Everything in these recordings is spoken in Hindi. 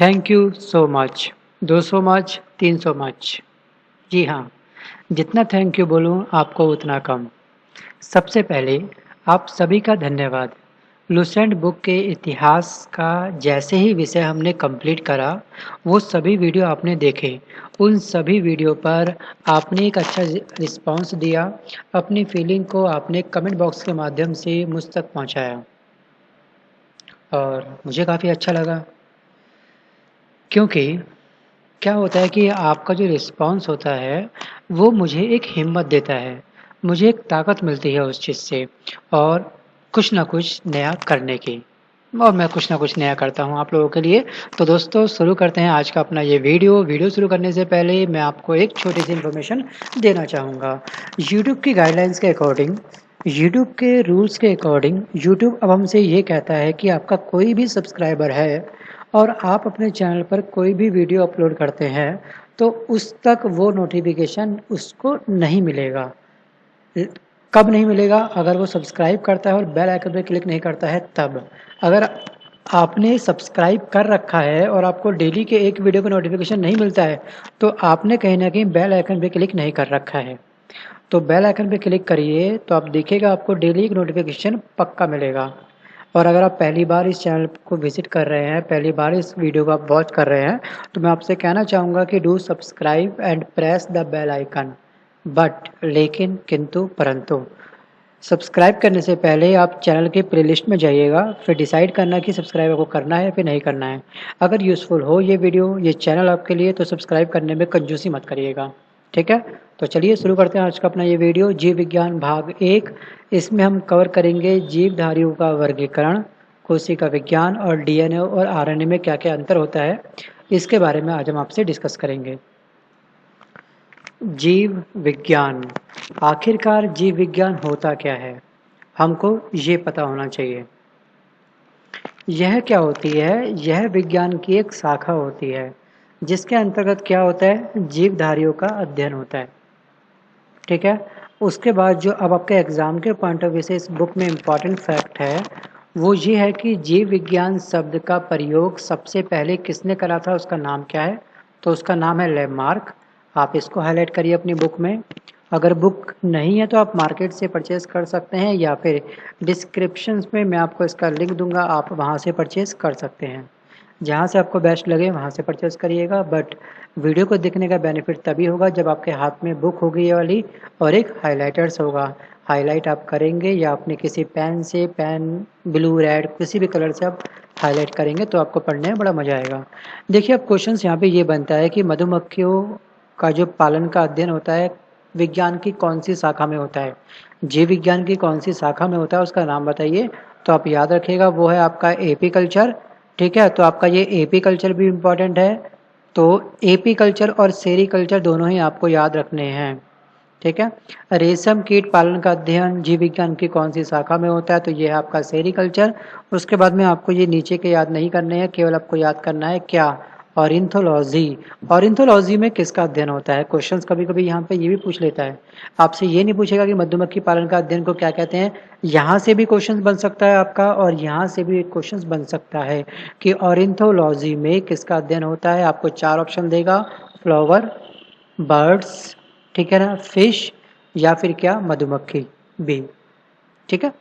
Thank you so much, 200 much, 300 much. जी हाँ, जितना थैंक यू बोलूँ आपको उतना कम। सबसे पहले आप सभी का धन्यवाद। लुसेंट बुक के इतिहास का जैसे ही विषय हमने कंप्लीट करा, वो सभी वीडियो आपने देखे। उन सभी वीडियो पर आपने एक अच्छा रिस्पॉन्स दिया, अपनी फीलिंग को आपने कमेंट बॉक्स के माध्यम से मुझ तक पहुँचाया और मुझे काफ़ी अच्छा लगा क्योंकि क्या होता है कि आपका जो रिस्पॉन्स होता है, वो मुझे एक हिम्मत देता है। मुझे एक ताकत मिलती है उस चीज़ से और कुछ न कुछ नया करने की और मैं कुछ न कुछ नया करता हूँ आप लोगों के लिए। तो दोस्तों शुरू करते हैं आज का अपना ये वीडियो। वीडियो शुरू करने से पहले मैं आपको एक छोटी-सी इन्फॉर्मेशन देना चाहूँगा। यूट्यूब की गाइडलाइंस के अकॉर्डिंग, यूट्यूब के रूल्स के अकॉर्डिंग यूट्यूब अब हमसे ये कहता है कि आपका कोई भी सब्सक्राइबर है और आप अपने चैनल पर कोई भी वीडियो अपलोड करते हैं, तो उस तक वो नोटिफ़िकेशन उसको नहीं मिलेगा। ल कब नहीं मिलेगा? अगर वो सब्सक्राइब करता है और बेल आइकन पे क्लिक नहीं करता है तब। अगर आपने सब्सक्राइब कर रखा है और आपको डेली के एक वीडियो का नोटिफ़िकेशन नहीं मिलता है, तो आपने कहीं न कहीं बेल आइकन पे क्लिक नहीं कर रखा है। तो बेल आइकन पे क्लिक करिए, तो आप देखिएगा आपको डेली एक नोटिफ़िकेशन पक्का मिलेगा। और अगर आप पहली बार इस चैनल को विज़िट कर रहे हैं, पहली बार इस वीडियो को आप वॉच कर रहे हैं, तो मैं आपसे कहना चाहूँगा कि do subscribe and press the bell icon. But लेकिन, किंतु, परंतु सब्सक्राइब करने से पहले आप चैनल के प्लेलिस्ट में जाइएगा, फिर डिसाइड करना कि सब्सक्राइब आपको करना है या फिर नहीं करना है। अगर यूज़फुल हो ये वीडियो, ये चैनल आपके लिए, तो सब्सक्राइब करने में कंजूसी मत करिएगा, ठीक है? तो चलिए शुरू करते हैं आज का अपना ये वीडियो जीव विज्ञान भाग 1। इसमें हम कवर करेंगे जीवधारियों का वर्गीकरण, कोशिका विज्ञान और डीएनए और आरएनए में क्या-क्या अंतर होता है, इसके बारे में आज हम आपसे डिस्कस करेंगे। जीव विज्ञान, आखिरकार जीव विज्ञान होता क्या है? हमको ये पता होना चाहिए। यह क्या होती है? यह विज्ञान की एक शाखा होती है, जिसके अंतर्गत क्या होता है? जीवधारियों का अध्ययन होता है, ठीक है? उसके बाद जो अब आपके एग्ज़ाम के पॉइंट ऑफ व्यू से इस बुक में इम्पॉर्टेंट फैक्ट है, वो ये है कि जीव विज्ञान शब्द का प्रयोग सबसे पहले किसने करा था, उसका नाम क्या है? तो उसका नाम है लेमार्क। आप इसको हाइलाइट करिए अपनी बुक में। अगर बुक नहीं है तो आप मार्केट से परचेज़ कर सकते हैं या फिर डिस्क्रिप्शंस में मैं आपको इसका लिंक दूँगा, आप वहाँ से परचेज़ कर सकते हैं। जहाँ से आपको बेस्ट लगे वहाँ से परचेज़ करिएगा, बट वीडियो को देखने का बेनिफिट तभी होगा जब आपके हाथ में बुक होगी ये वाली और एक हाइलाइटर्स होगा। हाइलाइट आप करेंगे या अपने किसी पेन से, पेन ब्लू, रेड किसी भी कलर से आप हाइलाइट करेंगे तो आपको पढ़ने में बड़ा मज़ा आएगा। देखिए अब क्वेश्चंस यहाँ पे ये बनता है कि मधुमक्खियों का जो पालन का अध्ययन होता है, विज्ञान की कौन-सी शाखा में होता है? जीव विज्ञान की कौन-सी शाखा में होता है उसका नाम बताइए? तो आप याद रखिएगा वो है आपका एपीकल्चर, ठीक है? तो आपका ये एपीकल्चर भी इम्पोर्टेंट है। तो एपीकल्चर और सेरीकल्चर दोनों ही आपको याद रखने हैं, ठीक है? रेशम कीट पालन का अध्ययन जीव विज्ञान की कौन-सी शाखा में होता है? तो ये है आपका सेरीकल्चर। उसके बाद में आपको ये नीचे के याद नहीं करने हैं, केवल आपको याद करना है क्या? ऑर्निथोलॉजी। ऑर्निथोलॉजी में किसका अध्ययन होता है? क्वेश्चंस कभी-कभी यहाँ पे ये भी पूछ लेता है। आपसे ये नहीं पूछेगा कि मधुमक्खी पालन का अध्ययन को क्या कहते हैं? यहाँ से भी क्वेश्चंस बन सकता है आपका और यहाँ से भी क्वेश्चंस बन सकता है कि ऑर्निथोलॉजी में किसका अध्ययन होता है? आपको 4 ऑप्शन देगा, फ्लावर, बर्ड्स, ठीक है ना, फिश या फिर क्या, मधुमक्खी बी, ठीक है?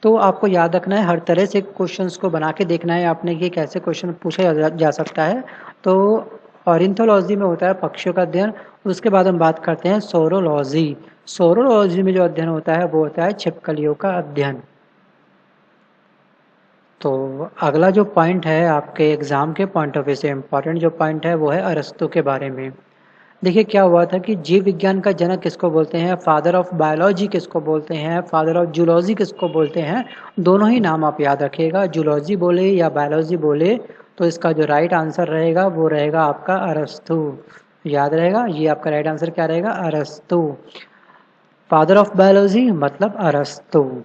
तो आपको याद रखना है, हर तरह से क्वेश्चंस को बना के देखना है आपने कि कैसे क्वेश्चन पूछा जा सकता है। तो ऑर्निथोलॉजी में होता है पक्षियों का अध्ययन। उसके बाद हम बात करते हैं सोरोलॉजी। सोरोलॉजी में जो अध्ययन होता है वो होता है छिपकलियों का अध्ययन। तो अगला जो पॉइंट है आपके एग्ज़ाम के पॉइंट ऑफ व्यू से इम्पोर्टेंट जो पॉइंट है वो है अरस्तू के बारे में। देखिए क्या हुआ था कि जीव विज्ञान का जनक किसको बोलते हैं, फादर ऑफ बायोलॉजी किसको बोलते हैं, फादर ऑफ जूलॉजी किसको बोलते हैं, दोनों ही नाम आप याद रखिएगा। जूलॉजी बोले या बायोलॉजी बोले तो इसका जो राइट आंसर रहेगा वो रहेगा आपका अरस्तू। याद रहेगा, ये आपका राइट आंसर क्या रहेगा, अरस्तू। फादर ऑफ बायोलॉजी मतलब अरस्तू।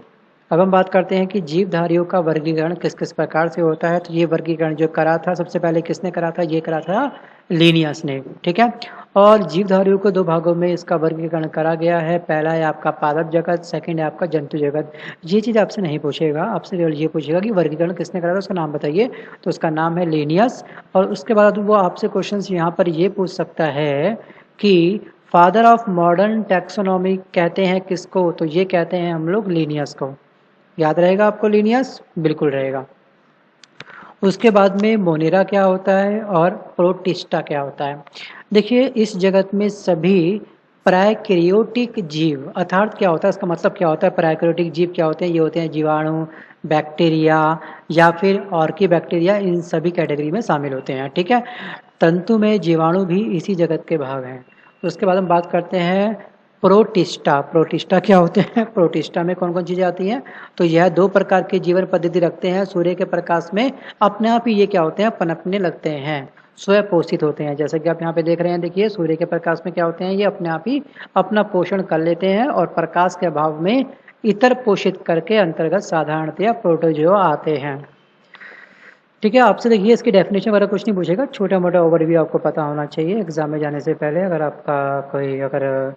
अब हम बात करते हैं कि जीवधारियों का वर्गीकरण किस किस प्रकार से होता है। तो ये वर्गीकरण जो करा था सबसे पहले किसने करा था, ये करा था लिनियस ने, ठीक है। और जीवधारियों को दो भागों में इसका वर्गीकरण करा गया है। पहला है आपका पादप जगत, सेकंड है आपका जंतु जगत। ये चीज़ आपसे नहीं पूछेगा, आपसे केवल ये पूछेगा कि वर्गीकरण किसने करा था, उसका नाम बताइए। तो उसका नाम है लिनियस। और उसके बाद वो आपसे क्वेश्चन यहाँ पर ये पूछ सकता है कि फादर ऑफ मॉडर्न टैक्सोनॉमी कहते हैं किसको, तो ये कहते हैं हम लोग लिनियस को। याद रहेगा आपको लिनियस, बिल्कुल रहेगा। उसके बाद में मोनेरा क्या होता है और प्रोटिस्टा क्या होता है। देखिए इस जगत में सभी प्रायक्रियोटिक जीव, अर्थात क्या होता है, इसका मतलब क्या होता है, प्रायक्रियोटिक जीव क्या होते हैं, ये होते हैं जीवाणु, बैक्टीरिया या फिर ऑर्की बैक्टीरिया, इन सभी कैटेगरी में शामिल होते हैं। ठीक है, तंतु में जीवाणु भी इसी जगत के भाग हैं। उसके बाद हम बात करते हैं प्रोटिस्टा। प्रोटिस्टा क्या होते हैं, प्रोटिस्टा में कौन कौन चीज़ें आती हैं, तो यह दो प्रकार की जीवन पद्धति रखते हैं। सूर्य के प्रकाश में अपने आप ही ये क्या होते हैं, पनपने लगते हैं, स्वयं पोषित होते हैं। जैसे कि आप यहाँ पे देख रहे हैं, देखिए सूर्य के प्रकाश में क्या होते हैं, ये अपने आप ही अपना पोषण कर लेते हैं और प्रकाश के अभाव में इतर पोषित करके अंतर्गत साधारणतया प्रोटोजोआ आते हैं। ठीक है, आपसे देखिए इसकी डेफिनेशन वगैरह कुछ नहीं पूछेगा, छोटा मोटा ओवरव्यू आपको पता होना चाहिए एग्जाम में जाने से पहले। अगर आपका कोई अगर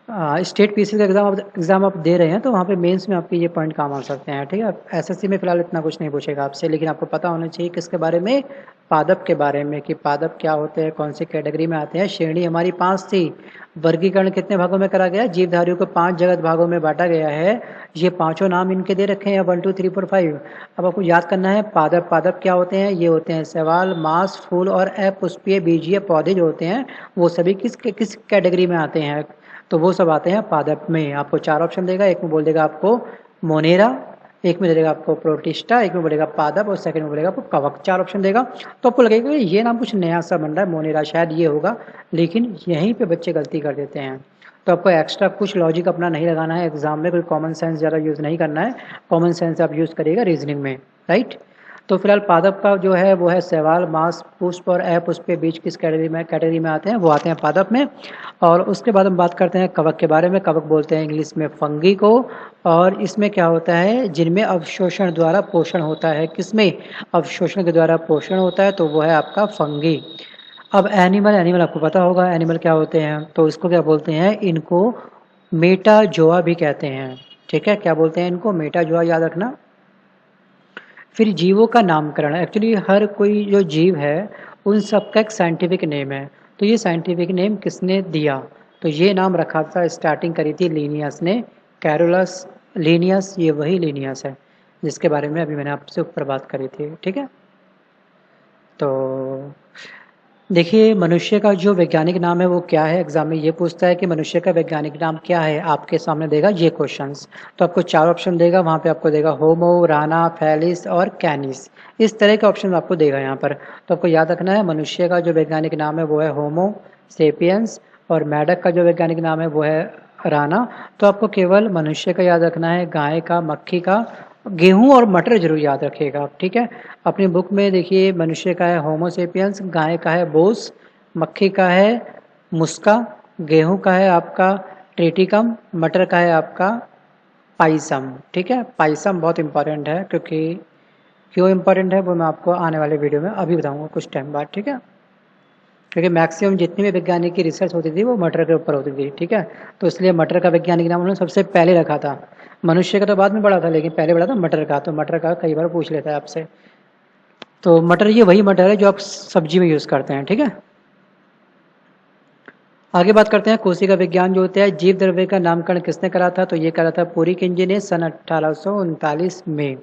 स्टेट पीसी का एग्जाम आप दे रहे हैं तो वहाँ पे मेंस में आपके ये पॉइंट काम आ सकते हैं। ठीक है, एसएससी में फिलहाल इतना कुछ नहीं पूछेगा आपसे, लेकिन आपको पता होना चाहिए किसके बारे में, पादप के बारे में, कि पादप क्या होते हैं, कौन सी कैटेगरी में आते हैं। श्रेणी हमारी 5 थी। वर्गीकरण कितने भागों में करा गया, जीवधारियों को 5 जगत भागों में बांटा गया है। ये पांचों नाम इनके दे रखे हैं 1 2 3 4 5। अब आपको याद करना है पादप। पादप क्या होते हैं, ये होते हैं शैवाल, मांस, फूल और अपुष्पीय बीजीय पौधे जो होते हैं वो सभी किस कैटेगरी में आते हैं, तो वो सब आते हैं पादप में। आपको 4 ऑप्शन देगा, एक में बोल देगा आपको मोनेरा, एक में दे देगा आपको प्रोटिस्टा, एक में बोलेगा पादप और सेकंड में बोलेगा आपको कवक। 4 ऑप्शन देगा। तो आपको लगेगा कि ये नाम कुछ नया सा बन रहा है, मोनेरा शायद ये होगा, लेकिन यहीं पे बच्चे गलती कर देते हैं। तो आपको एक्स्ट्रा कुछ लॉजिक अपना नहीं लगाना है एग्जाम में, कोई कॉमन सेंस ज़्यादा यूज़ नहीं करना है। कॉमन सेंस आप यूज़ करिएगा रीजनिंग में, राइट। तो फिलहाल पादप का जो है वो है शैवाल, मांस, पुष्प और अपुष्पीय बीज किस कैटेगरी में आते हैं, वो आते हैं पादप में। और उसके बाद हम बात करते हैं कवक के बारे में। कवक बोलते हैं इंग्लिश में फंगी को, और इसमें क्या होता है, जिनमें अवशोषण द्वारा पोषण होता है। किसमें, अवशोषण के द्वारा पोषण होता है, तो वो है आपका फंगी। अब एनिमल आपको पता होगा एनिमल क्या होते हैं, तो इसको क्या बोलते हैं, इनको मेटाजोआ भी कहते हैं। ठीक है, क्या बोलते हैं इनको, मेटाजोआ, याद रखना। फिर जीवों का नामकरण, एक्चुअली हर कोई जो जीव है उन सबका एक साइंटिफिक नेम है, तो ये साइंटिफिक नेम किसने दिया, तो ये नाम रखा था, स्टार्टिंग करी थी लिनियस ने, कैरोलस लिनियस। ये वही लिनियस है जिसके बारे में अभी मैंने आपसे ऊपर बात करी थी। ठीक है, तो देखिए मनुष्य का जो वैज्ञानिक नाम है वो क्या है, एग्जाम में ये पूछता है कि मनुष्य का वैज्ञानिक नाम क्या है, आपके सामने देगा ये क्वेश्चंस। तो आपको 4 ऑप्शन देगा, वहाँ पे आपको देगा होमो, राना, फैलिस और कैनिस, इस तरह के ऑप्शन आपको देगा यहाँ पर। तो आपको याद रखना है मनुष्य का जो वैज्ञानिक नाम है वो है होमो सेपियंस, और मेढक का जो वैज्ञानिक नाम है वो है राना। तो आपको केवल मनुष्य का याद रखना है, गाय का, मक्खी का, गेहूं और मटर जरूर याद रखिएगा आप। ठीक है, अपनी बुक में देखिए मनुष्य का है होमोसेपियंस, गाय का है बोस, मक्खी का है मुस्का, गेहूं का है आपका ट्रिटिकम, मटर का है आपका पाइसम। ठीक है, पाइसम बहुत इंपॉर्टेंट है, क्योंकि क्यों इंपॉर्टेंट है वो मैं आपको आने वाले वीडियो में अभी बताऊंगा कुछ टाइम बाद। ठीक है, क्योंकि मैक्सिमम जितनी भी वैज्ञानिक की रिसर्च होती थी वो मटर के ऊपर होती थी। ठीक है, तो इसलिए मटर का वैज्ञानिक नाम उन्होंने सबसे पहले रखा था। मनुष्य का तो बाद में पड़ा था, लेकिन पहले पड़ा था मटर का, तो मटर का कई बार पूछ लेता है आपसे। तो मटर ये वही मटर है जो आप सब्जी में यूज़ करते हैं। ठीक है, आगे बात करते हैं कोशिका विज्ञान जो होता है। जीव द्रव्य का नामकरण किसने करा था, तो ये करा था पूरी किंजी ने सन 1839 में।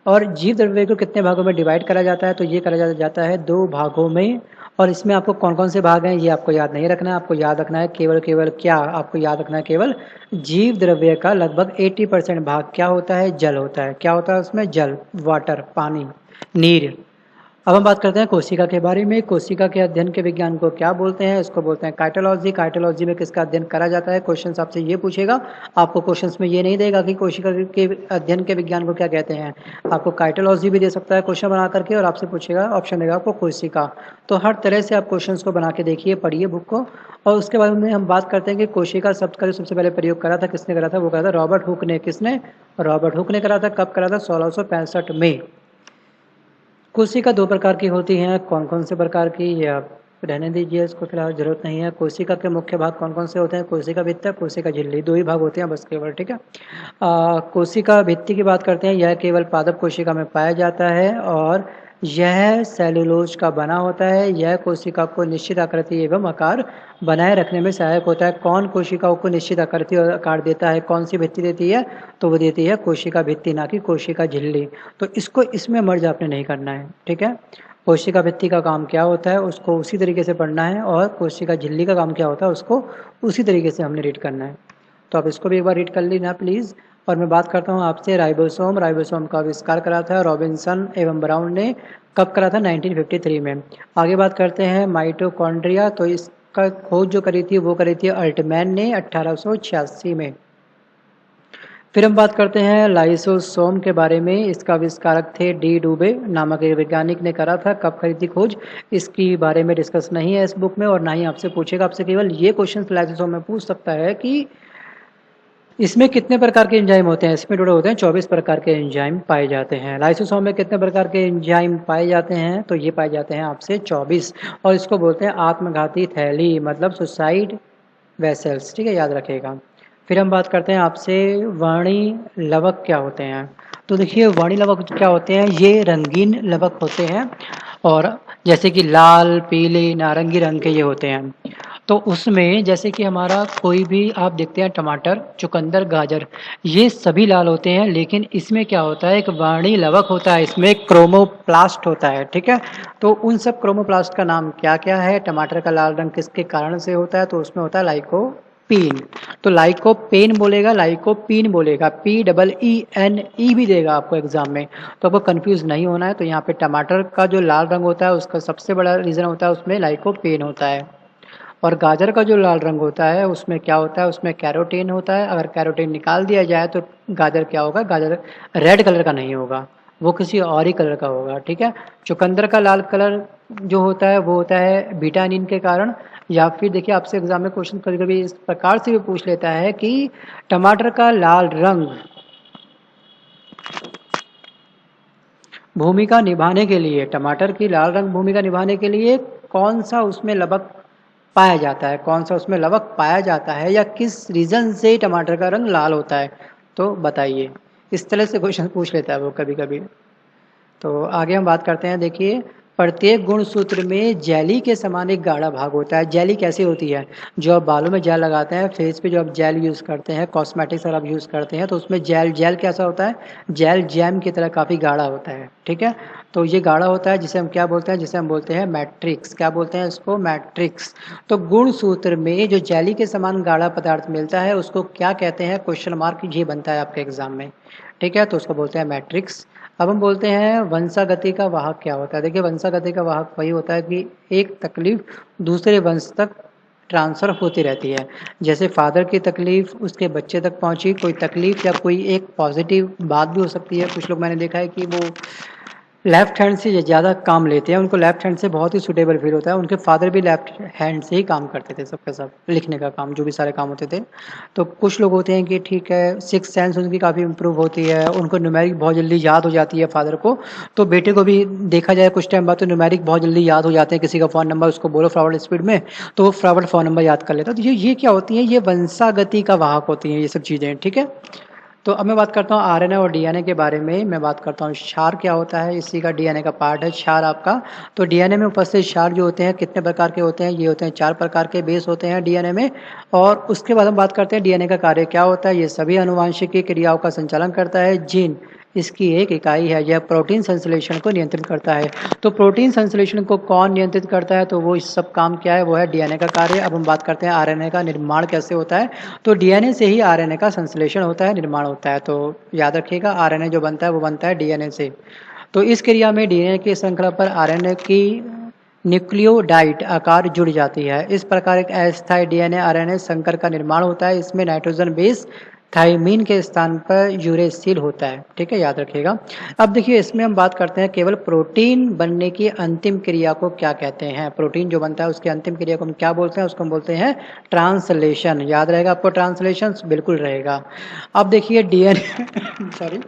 और जीव द्रव्य को कितने भागों में डिवाइड करा जाता है, तो ये करा जाता है 2 भागों में। और इसमें आपको कौन कौन से भाग हैं ये आपको याद नहीं रखना है, आपको याद रखना है केवल क्या, आपको याद रखना है केवल जीव द्रव्य का लगभग 80% भाग क्या होता है, जल होता है। क्या होता है उसमें, जल, वाटर, पानी, नीर। अब हम बात करते हैं कोशिका के बारे में। कोशिका के अध्ययन के विज्ञान को क्या बोलते हैं, इसको बोलते हैं काइटोलॉजी। काइटोलॉजी में किसका अध्ययन करा जाता है, क्वेश्चन आपसे ये पूछेगा। आपको क्वेश्चंस में ये नहीं देगा कि कोशिका के अध्ययन के विज्ञान को क्या कहते हैं, आपको काइटोलॉजी भी दे सकता है क्वेश्चन बना करके, और आपसे पूछेगा, ऑप्शन देगा आपको कोशिका। तो हर तरह से आप क्वेश्चन को बना के देखिए, पढ़िए बुक को। और उसके बाद में हम बात करते हैं कि कोशिका शब्द का जो सबसे पहले प्रयोग करा था किसने करा था, वो करा था रॉबर्ट हुक ने। किसने, रॉबर्ट हुक ने करा था। कब करा था, 1665 में। कोशिका 2 प्रकार की होती हैं, कौन कौन से प्रकार की, ये आप रहने दीजिए, इसको फिलहाल जरूरत नहीं है। कोशिका के मुख्य भाग कौन कौन से होते हैं? कोशिका भित्ति, कोशिका झिल्ली, दो ही भाग होते हैं बस केवल, ठीक है। कोशिका भित्ति की बात करते हैं, यह केवल पादप कोशिका में पाया जाता है और यह सेलुलोज का बना होता है। यह कोशिका को निश्चित आकृति एवं आकार बनाए रखने में सहायक होता है। कौन कोशिकाओं को निश्चित आकृति और आकार देता है? कौन सी भित्ति देती है? तो वो देती है कोशिका भित्ति, ना कि कोशिका झिल्ली। तो इसको इसमें मर्ज आपने नहीं करना है, ठीक है। कोशिका भित्ति का काम क्या होता है उसको उसी तरीके से पढ़ना है, और कोशिका झिल्ली का काम क्या होता है उसको उसी तरीके से हमने रीड करना है। तो आप इसको भी एक बार रीड कर लेना प्लीज़। और मैं बात करता हूँ आपसे राइबोसोम। राइबोसोम का आविष्कार करा था रॉबिन्सन एवं ब्राउन ने। कब करा था? 1953 में। आगे बात करते हैं माइटोकॉन्ड्रिया। तो इसका खोज जो करी थी वो करी थी अल्टमैन ने 1886 में। फिर हम बात करते हैं लाइसोसोम के बारे में। इसका आविष्कारक थे डी डूबे नामक एक वैज्ञानिक ने करा था। कब करी थी खोज? इसकी बारे में डिस्कस नहीं है इस बुक में, और ना ही आपसे पूछेगा। आपसे केवल ये क्वेश्चन लाइसोसोम में पूछ सकता है कि इसमें कितने प्रकार के एंजाइम होते हैं। इसमें टोटल होते हैं 24 प्रकार के एंजाइम पाए जाते हैं। लाइसोसोम में कितने प्रकार के एंजाइम पाए जाते हैं? तो ये पाए जाते हैं आपसे 24, और इसको बोलते हैं आत्मघाती थैली, मतलब सुसाइड वेसल्स, ठीक है, याद रखिएगा। फिर हम बात करते हैं आपसे वर्णी लवक क्या होते हैं। तो देखिए वर्णी लवक क्या होते हैं, ये रंगीन लवक होते हैं, और जैसे कि लाल, पीले, नारंगी रंग के ये होते हैं। तो उसमें जैसे कि हमारा कोई भी आप देखते हैं टमाटर, चुकंदर, गाजर, ये सभी लाल होते हैं, लेकिन इसमें क्या होता है, एक वर्णी लवक होता है, इसमें क्रोमोप्लास्ट होता है, ठीक है। तो उन सब क्रोमोप्लास्ट का नाम क्या क्या है? टमाटर का लाल रंग किसके कारण से होता है? तो उसमें होता है लाइकोपीन। तो लाइकोपेन बोलेगा, लाइकोपीन बोलेगा, PEEN भी देगा आपको एग्जाम में, तो आपको कंफ्यूज नहीं होना है। तो यहाँ पे टमाटर का जो लाल रंग होता है उसका सबसे बड़ा रीजन होता है उसमें लाइकोपेन होता है। और गाजर का जो लाल रंग होता है उसमें क्या होता है? उसमें कैरोटीन होता है। अगर कैरोटीन निकाल दिया जाए तो गाजर क्या होगा? गाजर रेड कलर का नहीं होगा, वो किसी और ही कलर का होगा, ठीक है। चुकंदर का लाल कलर जो होता है वो होता है बीटानिन के कारण। या फिर देखिए आपसे एग्जाम में क्वेश्चन कभी कभी इस प्रकार से भी पूछ लेता है कि टमाटर का लाल रंग भूमिका निभाने के लिए, टमाटर की लाल रंग भूमिका निभाने के लिए कौन सा उसमें लवक पाया जाता है? कौन सा उसमें लवक पाया जाता है, या किस रीजन से टमाटर का रंग लाल होता है? तो बताइए। इस तरह से क्वेश्चन पूछ लेता है वो कभी कभी। तो आगे हम बात करते हैं। देखिए प्रत्येक गुण सूत्र में जेली के समान एक गाढ़ा भाग होता है। जेली कैसी होती है? जो आप बालों में जेल लगाते हैं, फेस पे जो आप जेल यूज़ करते हैं, कॉस्मेटिक्स अगर आप यूज़ करते हैं तो उसमें जेल जेल कैसा होता है? जेल जैम की तरह काफ़ी गाढ़ा होता है, ठीक है। तो ये गाढ़ा होता है जिसे हम क्या बोलते हैं? जिसे हम बोलते हैं मैट्रिक्स। क्या बोलते हैं इसको? मैट्रिक्स। तो गुण सूत्र में जो जेली के समान गाढ़ा पदार्थ मिलता है उसको क्या कहते हैं? क्वेश्चन मार्क ये बनता है आपके एग्जाम में, ठीक है। तो उसको बोलते हैं मैट्रिक्स। अब हम बोलते हैं वंशागति का वाहक क्या होता है। देखिए वंशागति का वाहक वही होता है कि एक तकलीफ दूसरे वंश तक ट्रांसफ़र होती रहती है। जैसे फादर की तकलीफ उसके बच्चे तक पहुंची, कोई तकलीफ या कोई एक पॉजिटिव बात भी हो सकती है। कुछ लोग मैंने देखा है कि वो लेफ्ट हैंड से ज़्यादा काम लेते हैं, उनको लेफ्ट हैंड से बहुत ही सूटेबल फील होता है। उनके फादर भी लेफ्ट हैंड से ही काम करते थे, सबके सब लिखने का काम, जो भी सारे काम होते थे। तो कुछ लोग होते हैं कि ठीक है सिक्स सेंस उनकी काफ़ी इंप्रूव होती है, उनको न्यूमेरिक बहुत जल्दी याद हो जाती है फादर को। तो बेटे को भी देखा जाए कुछ टाइम बाद तो न्यूमेरिक बहुत जल्दी याद हो जाते हैं। किसी का फ़ोन नंबर उसको बोलो फॉरवर्ड स्पीड में, तो वो फॉरवर्ड फ़ोन नंबर याद कर लेता है। तो ये क्या होती है? ये वंशागति का वाहक होती हैं ये सब चीज़ें, ठीक है। तो अब मैं बात करता हूँ आरएनए और डीएनए के बारे में। मैं बात करता हूँ क्षार क्या होता है, इसी का डीएनए का पार्ट है क्षार आपका। तो डीएनए में उपस्थित क्षार जो होते हैं कितने प्रकार के होते हैं? ये होते हैं 4 प्रकार के बेस होते हैं डीएनए में। और उसके बाद हम बात करते हैं डीएनए का कार्य क्या होता है। ये सभी आनुवांशिकी क्रियाओं का संचालन करता है। जीन इसकी एक इकाई है, यह प्रोटीन संश्लेषण को नियंत्रित करता है। तो प्रोटीन संश्लेषण को कौन नियंत्रित करता है? तो वो इस सब काम क्या है? वो है डीएनए का कार्य। अब हम बात करते हैं आरएनए का निर्माण कैसे होता है। तो डीएनए से ही आरएनए का संश्लेषण होता है, निर्माण होता है। तो याद रखिएगा आरएनए जो बनता है वो बनता है डीएनए से। तो इस क्रिया में डीएनए की श्रृंखला पर आरएनए की न्यूक्लियोटाइड आकार जुड़ जाती है। इस प्रकार एक अस्थायी डीएनए आरएनए संकर का निर्माण होता है। इसमें नाइट्रोजन बेस थाइमीन के स्थान पर यूरेसिल होता है, ठीक है, याद रखिएगा। अब देखिए इसमें हम बात करते हैं केवल प्रोटीन बनने की अंतिम क्रिया को क्या कहते हैं। प्रोटीन जो बनता है उसकी अंतिम क्रिया को हम क्या बोलते हैं? उसको हम बोलते हैं ट्रांसलेशन। याद रहेगा आपको ट्रांसलेशन? बिल्कुल रहेगा। अब देखिए डीएनए सॉरी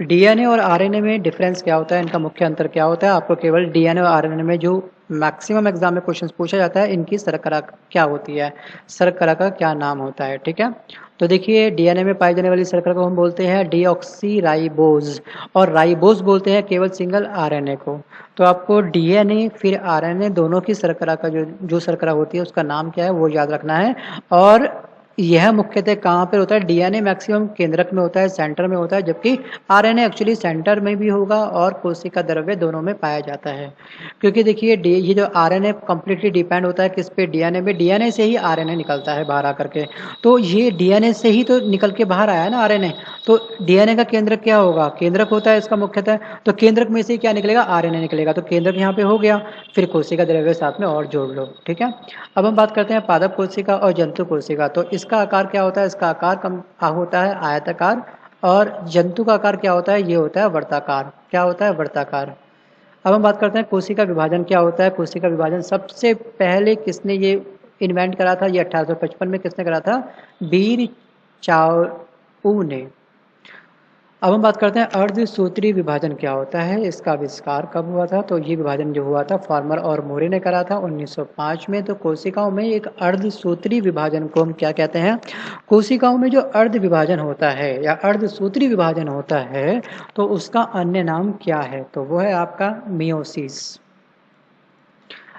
डीएनए और आरएनए में डिफरेंस क्या होता है, इनका मुख्य अंतर क्या होता है? आपको केवल डीएनए और आरएनए में जो मैक्सिमम एग्जाम में क्वेश्चन पूछा जाता है, इनकी शर्करा क्या होती है, शर्करा का क्या नाम होता है। ठीक है, तो देखिए डीएनए में पाई जाने वाली शर्करा को हम बोलते हैं डीऑक्सी राइबोज, और राइबोज बोलते हैं केवल सिंगल आरएनए को। तो आपको डीएनए फिर आरएनए दोनों की शर्करा का जो शर्करा होती है उसका नाम क्या है वो याद रखना है। और यह मुख्यतः कहाँ पर होता है, डीएनए मैक्सिमम केंद्रक में होता है, सेंटर में होता है, जबकि आरएनए एक्चुअली सेंटर में भी होगा और कोशिका द्रव्य दोनों में पाया जाता है। क्योंकि देखिए ये जो आरएनए कंप्लीटली डिपेंड होता है किस पे, डीएनए पे, डीएनए से ही आरएनए निकलता है बाहर आकर के। तो ये डीएनए से ही तो निकल के बाहर आया है ना आरएनए, तो डीएनए का केंद्रक क्या होगा, केंद्रक होता है इसका मुख्यतः, तो केंद्रक में से क्या निकलेगा, आरएनए निकलेगा, तो केंद्रक यहाँ पे हो गया, फिर कोशिका द्रव्य साथ में और जोड़ लो। ठीक है, अब हम बात करते हैं पादप कोशिका और जंतु कोशिका। तो इसका आकार क्या होता है, इसका आकार कम होता है आयताकार, और जंतु का आकार क्या होता है, ये होता है वर्ताकार। क्या होता है, वर्ताकार। अब हम बात करते हैं कोशिका विभाजन क्या होता है। कोशिका विभाजन सबसे पहले किसने ये इन्वेंट करा था, ये 1855 में किसने करा था, बीर चाओ ने। अब हम बात करते हैं अर्धसूत्री विभाजन क्या होता है, इसका आविष्कार कब हुआ था। तो ये विभाजन जो हुआ था फार्मर और मोरे ने करा था 1905 में। तो कोशिकाओं में एक अर्धसूत्री विभाजन को हम क्या कहते हैं, कोशिकाओं में जो अर्ध विभाजन होता है या अर्धसूत्री विभाजन होता है तो उसका अन्य नाम क्या है, तो वो है आपका मियोसिस।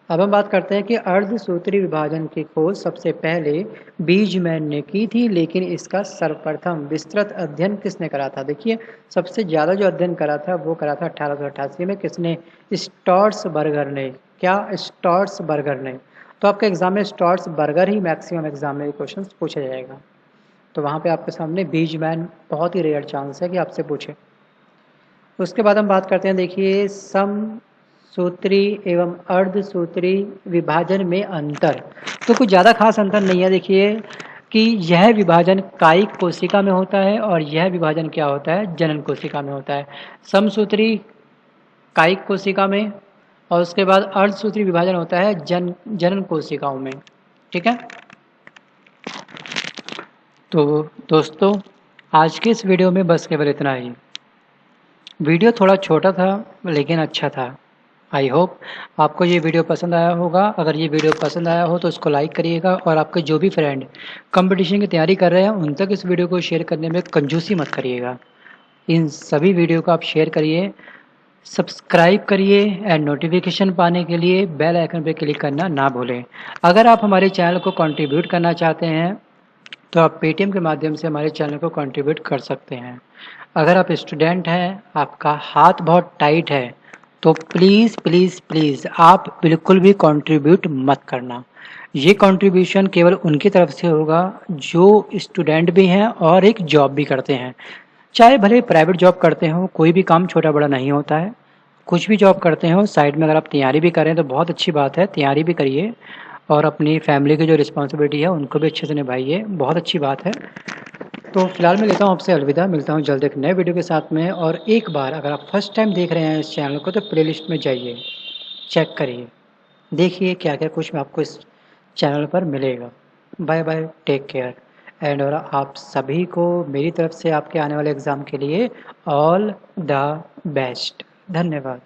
अब हम बात करते हैं कि अर्धसूत्री विभाजन की खोज सबसे पहले बीजमैन ने की थी, लेकिन इसका सर्वप्रथम विस्तृत अध्ययन किसने करा था। देखिए सबसे ज़्यादा जो अध्ययन करा था वो करा था 1888 में, किसने, स्टॉर्ट्सबर्गर ने। क्या, स्टॉर्ट्सबर्गर ने। तो आपके एग्जाम में स्टॉर्ट्सबर्गर ही मैक्सिमम एग्जाम में क्वेश्चन पूछा जाएगा। तो वहाँ पे आपके सामने बीजमैन बहुत ही रेयर चांस है कि आपसे पूछे। उसके बाद हम बात करते हैं, देखिए समसूत्री एवं अर्धसूत्री विभाजन में अंतर। तो कुछ ज़्यादा खास अंतर नहीं है। देखिए कि यह विभाजन कायिक कोशिका में होता है और यह विभाजन क्या होता है, जनन कोशिका में होता है। समसूत्री कायिक कोशिका में, और उसके बाद अर्धसूत्री विभाजन होता है जनन कोशिकाओं में। ठीक है, तो दोस्तों आज के इस वीडियो में बस केवल इतना ही। वीडियो थोड़ा छोटा था लेकिन अच्छा था। आई होप आपको ये वीडियो पसंद आया होगा। अगर ये वीडियो पसंद आया हो तो उसको लाइक करिएगा, और आपके जो भी फ्रेंड कंपटीशन की तैयारी कर रहे हैं उन तक इस वीडियो को शेयर करने में कंजूसी मत करिएगा। इन सभी वीडियो को आप शेयर करिए, सब्सक्राइब करिए, एंड नोटिफिकेशन पाने के लिए बेल आइकन पर क्लिक करना ना भूलें। अगर आप हमारे चैनल को कंट्रीब्यूट करना चाहते हैं तो आप पेटीएम के माध्यम से हमारे चैनल को कंट्रीब्यूट कर सकते हैं। अगर आप स्टूडेंट हैं, आपका हाथ बहुत टाइट है, तो प्लीज़ प्लीज़ प्लीज़ आप बिल्कुल भी कंट्रीब्यूट मत करना। ये कंट्रीब्यूशन केवल उनकी तरफ से होगा जो स्टूडेंट भी हैं और एक जॉब भी करते हैं। चाहे भले प्राइवेट जॉब करते हो, कोई भी काम छोटा बड़ा नहीं होता है। कुछ भी जॉब करते हो, साइड में अगर आप तैयारी भी करें तो बहुत अच्छी बात है, तैयारी भी करिए, और अपनी फैमिली की जो रिस्पॉन्सिबिलिटी है उनको भी अच्छे से निभाइए, बहुत अच्छी बात है। तो फिलहाल मैं लेता हूँ आपसे अलविदा, मिलता हूँ जल्द एक नए वीडियो के साथ में। और एक बार अगर आप फर्स्ट टाइम देख रहे हैं इस चैनल को तो प्लेलिस्ट में जाइए, चेक करिए, देखिए क्या क्या कुछ आपको इस चैनल पर मिलेगा। Bye bye, take care and, और आप सभी को मेरी तरफ से आपके आने वाले एग्ज़ाम के लिए ऑल द बेस्ट। धन्यवाद।